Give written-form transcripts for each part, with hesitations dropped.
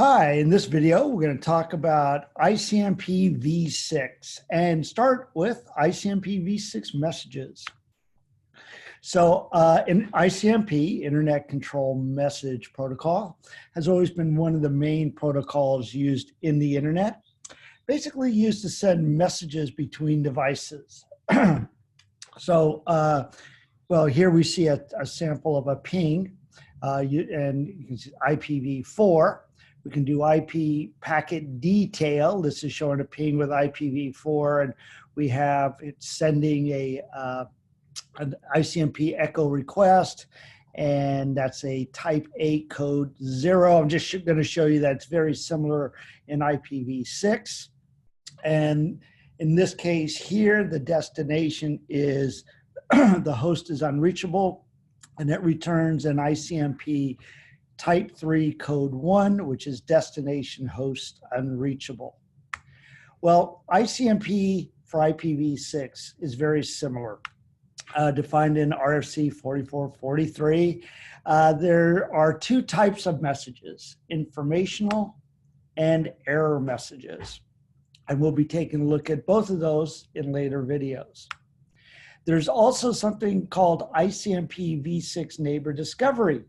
Hi, in this video, we're going to talk about ICMPv6 and start with ICMPv6 messages. So in ICMP, Internet Control Message Protocol, has always been one of the main protocols used in the internet, basically used to send messages between devices. Well, here we see a sample of a ping, and you can see IPv4. We can do IP packet detail. This is showing a ping with IPv4, and we have it sending an ICMP echo request, and that's a type A code 0. I'm just going to show you that it's very similar in IPv6. And in this case here, the destination is the host is unreachable, and it returns an ICMP type 3 code 1, which is destination host unreachable. Well, ICMP for IPv6 is very similar, defined in RFC 4443. There are two types of messages, informational and error messages. And we'll be taking a look at both of those in later videos. There's also something called ICMPv6 neighbor discovery,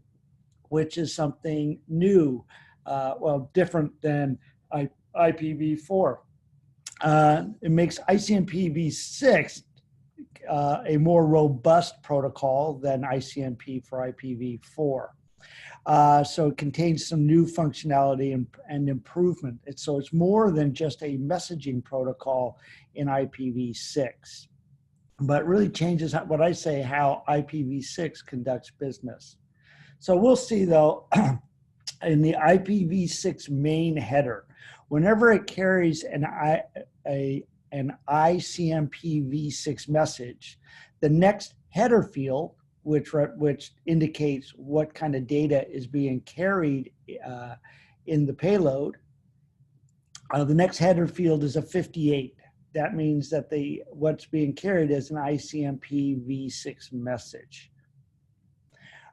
which is something new, well, different than IPv4. It makes ICMPv6 a more robust protocol than ICMP for IPv4. So it contains some new functionality and improvement. So it's more than just a messaging protocol in IPv6, but really changes how IPv6 conducts business. So we'll see, though, in the IPv6 main header, whenever it carries an ICMPv6 message, the next header field, which indicates what kind of data is being carried in the payload, the next header field is a 58. That means that what's being carried is an ICMPv6 message.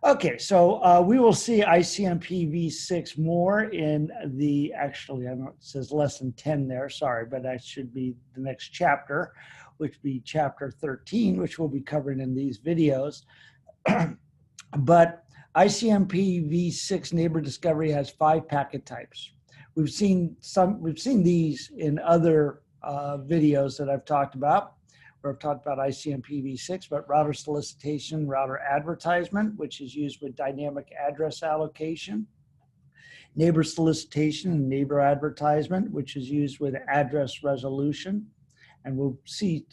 Okay, so we will see ICMPv6 more in the, actually, I know it says lesson 10 there, sorry, but that should be the next chapter, which would be chapter 13, which we'll be covering in these videos. But ICMPv6 neighbor discovery has 5 packet types. We've seen these in other videos that I've talked about, where I've talked about ICMPv6, but router solicitation, router advertisement, which is used with dynamic address allocation, neighbor solicitation and neighbor advertisement, which is used with address resolution. And we'll see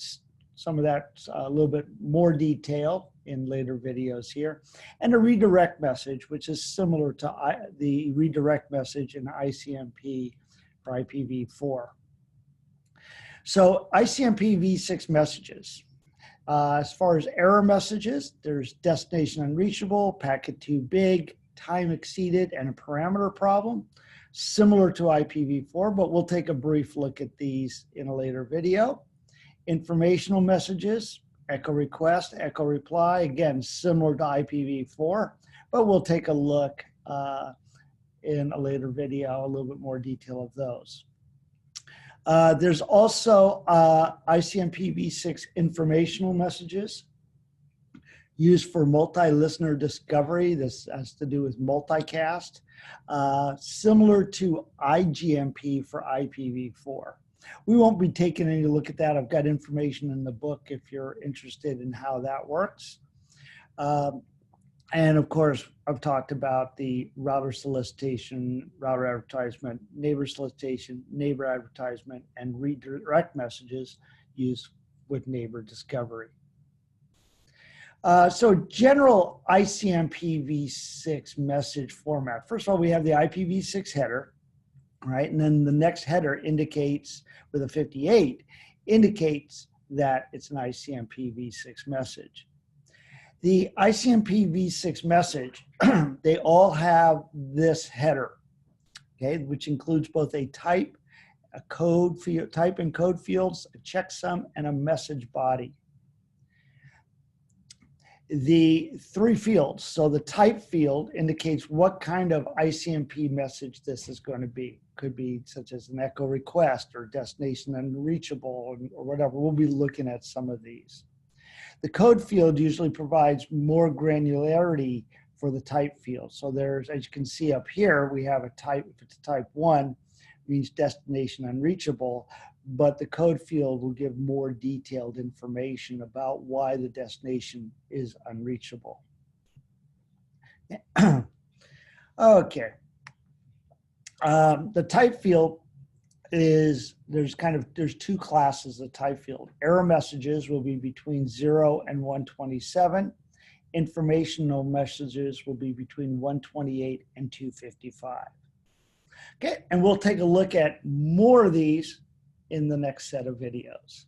some of that a little bit more detail in later videos here. And a redirect message, which is similar to the redirect message in ICMP for IPv4. So ICMPv6 messages. As far as error messages, there's destination unreachable, packet too big, time exceeded, and a parameter problem, similar to IPv4, but we'll take a brief look at these in a later video. Informational messages, echo request, echo reply, again, similar to IPv4, but we'll take a look in a later video, a little bit more detail of those. There's also ICMPv6 informational messages used for multi-listener discovery. This has to do with multicast, similar to IGMP for IPv4. We won't be taking any look at that. I've got information in the book if you're interested in how that works. And of course, I've talked about the router solicitation, router advertisement, neighbor solicitation, neighbor advertisement, and redirect messages used with neighbor discovery. So general ICMPv6 message format. First of all, we have the IPv6 header, right? And then the next header indicates, with a 58, indicates that it's an ICMPv6 message. The ICMPv6 message, they all have this header, okay, which includes both a type, a code field, type and code fields, a checksum, and a message body. the three fields. So the type field indicates what kind of ICMP message this is going to be. Could be such as an echo request or destination unreachable or whatever. We'll be looking at some of these. The code field usually provides more granularity for the type field. So there's, as you can see up here, we have a type, if it's type 1, means destination unreachable, but the code field will give more detailed information about why the destination is unreachable. Okay. The type field is, there's two classes of type field. Error messages will be between 0 and 127. Informational messages will be between 128 and 255. Okay, and we'll take a look at more of these in the next set of videos.